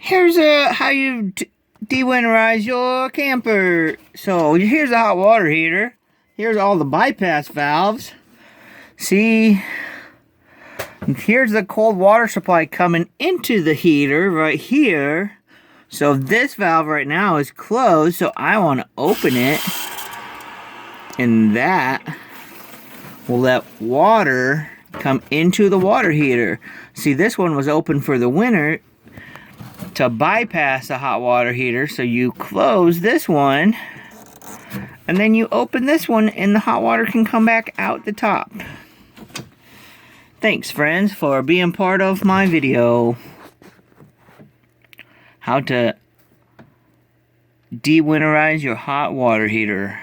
Here's how you de-winterize your camper. So here's a hot water heater. Here's all the bypass valves. See, here's the cold water supply coming into the heater right here. So this valve right now is closed, so I want to open it, and that will let water come into the water heater. See, this one was open for the winter to bypass the hot water heater, so you close this one and then you open this one and the hot water can come back out the top. Thanks friends for being part of my video. How to de-winterize your hot water heater.